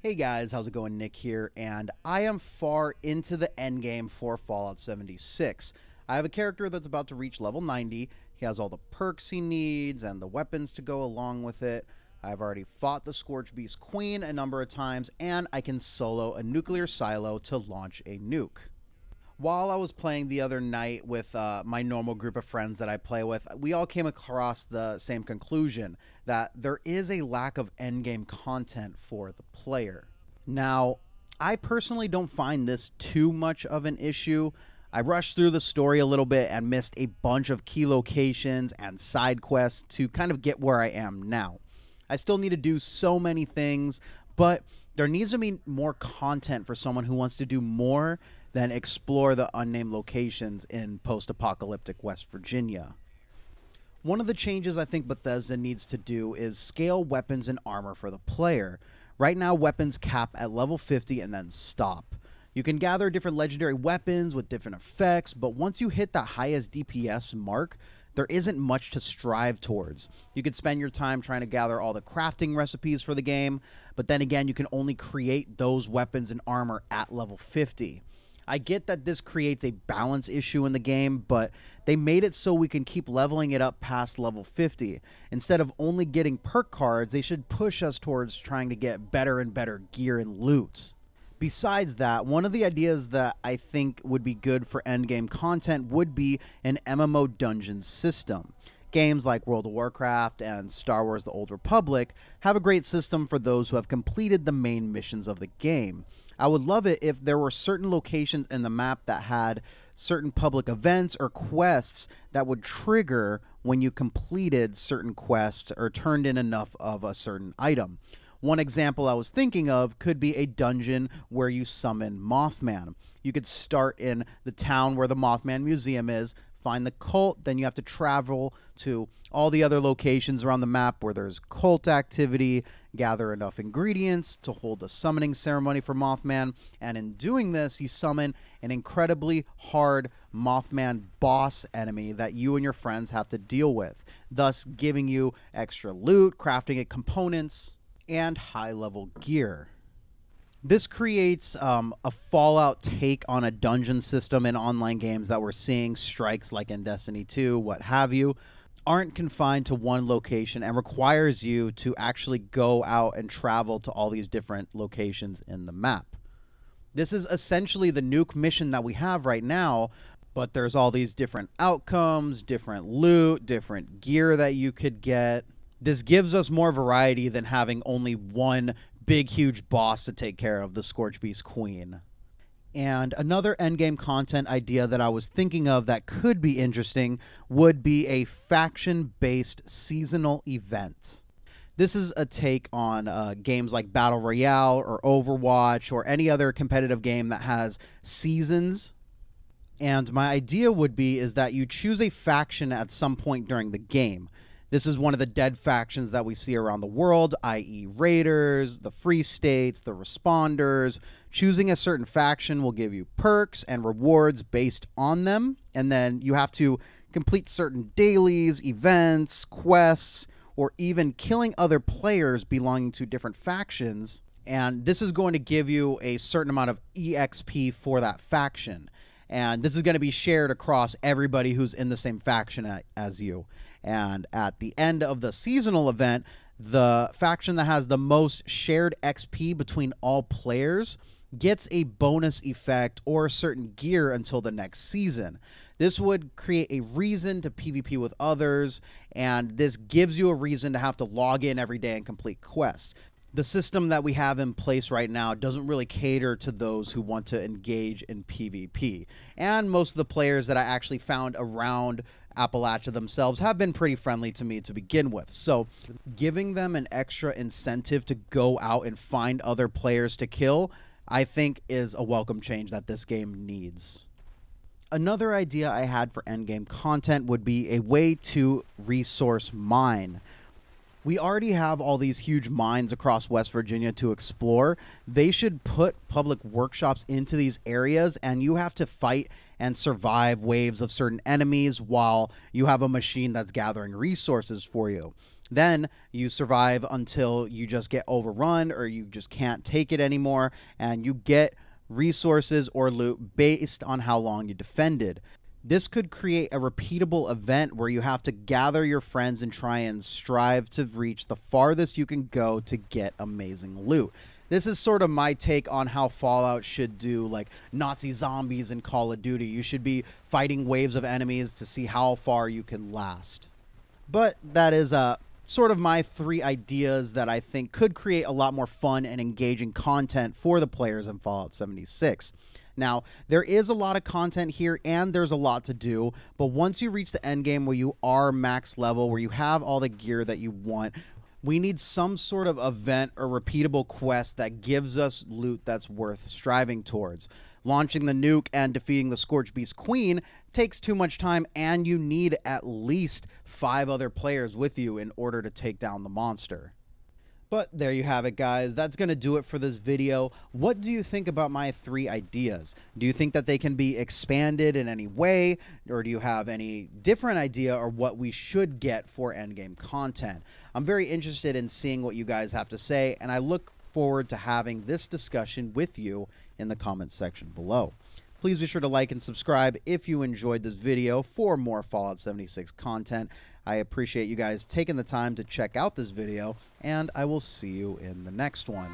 Hey guys, how's it going? Nick here, and I am far into the endgame for Fallout 76. I have a character that's about to reach level 90. He has all the perks he needs and the weapons to go along with it. I've already fought the Scorch Beast Queen a number of times, and I can solo a nuclear silo to launch a nuke. While I was playing the other night with my normal group of friends that I play with, we all came across the same conclusion that there is a lack of endgame content for the player. Now, I personally don't find this too much of an issue. I rushed through the story a little bit and missed a bunch of key locations and side quests to kind of get where I am now. I still need to do so many things, but there needs to be more content for someone who wants to do more than explore the unnamed locations in post-apocalyptic West Virginia. One of the changes I think Bethesda needs to do is scale weapons and armor for the player. Right now, weapons cap at level 50 and then stop. You can gather different legendary weapons with different effects, but once you hit that highest DPS mark, there isn't much to strive towards. You could spend your time trying to gather all the crafting recipes for the game, but then again, you can only create those weapons and armor at level 50. I get that this creates a balance issue in the game, but they made it so we can keep leveling it up past level 50. Instead of only getting perk cards, they should push us towards trying to get better and better gear and loot. Besides that, one of the ideas that I think would be good for endgame content would be an MMO dungeon system. Games like World of Warcraft and Star Wars The Old Republic have a great system for those who have completed the main missions of the game. I would love it if there were certain locations in the map that had certain public events or quests that would trigger when you completed certain quests or turned in enough of a certain item. One example I was thinking of could be a dungeon where you summon Mothman. You could start in the town where the Mothman Museum is, find the cult, then you have to travel to all the other locations around the map where there's cult activity, gather enough ingredients to hold a summoning ceremony for Mothman, and in doing this, you summon an incredibly hard Mothman boss enemy that you and your friends have to deal with, thus giving you extra loot, crafting components, and high-level gear. This creates a Fallout take on a dungeon system in online games that we're seeing strikes like in Destiny 2, what have you, aren't confined to one location and requires you to actually go out and travel to all these different locations in the map. This is essentially the nuke mission that we have right now, but there's all these different outcomes, different loot, different gear that you could get. This gives us more variety than having only one big, huge boss to take care of, the Scorch Beast Queen. And another endgame content idea that I was thinking of that could be interesting would be a faction-based seasonal event. This is a take on games like Battle Royale or Overwatch or any other competitive game that has seasons. And my idea would be is that you choose a faction at some point during the game. This is one of the dead factions that we see around the world, i.e. Raiders, the Free States, the Responders. Choosing a certain faction will give you perks and rewards based on them, and then you have to complete certain dailies, events, quests, or even killing other players belonging to different factions, and this is going to give you a certain amount of EXP for that faction. And this is going to be shared across everybody who's in the same faction as you. And at the end of the seasonal event, the faction that has the most shared XP between all players gets a bonus effect or certain gear until the next season. This would create a reason to PvP with others, and this gives you a reason to have to log in every day and complete quests. The system that we have in place right now doesn't really cater to those who want to engage in PvP. And most of the players that I actually found around Appalachia themselves have been pretty friendly to me to begin with. So giving them an extra incentive to go out and find other players to kill, I think is a welcome change that this game needs. Another idea I had for endgame content would be a way to resource mine. We already have all these huge mines across West Virginia to explore. They should put public workshops into these areas, and you have to fight and survive waves of certain enemies while you have a machine that's gathering resources for you. Then you survive until you just get overrun or you just can't take it anymore, and you get resources or loot based on how long you defended. This could create a repeatable event where you have to gather your friends and try and strive to reach the farthest you can go to get amazing loot. This is sort of my take on how Fallout should do, like Nazi zombies in Call of Duty. You should be fighting waves of enemies to see how far you can last. But that is sort of my 3 ideas that I think could create a lot more fun and engaging content for the players in Fallout 76. Now, there is a lot of content here and there's a lot to do, but once you reach the endgame where you are max level, where you have all the gear that you want, we need some sort of event or repeatable quest that gives us loot that's worth striving towards. Launching the nuke and defeating the Scorch Beast Queen takes too much time, and you need at least 5 other players with you in order to take down the monster. But there you have it, guys. That's going to do it for this video. What do you think about my 3 ideas? Do you think that they can be expanded in any way? Or do you have any different idea or what we should get for endgame content? I'm very interested in seeing what you guys have to say, and I look forward to having this discussion with you in the comments section below. Please be sure to like and subscribe if you enjoyed this video for more Fallout 76 content. I appreciate you guys taking the time to check out this video, and I will see you in the next one.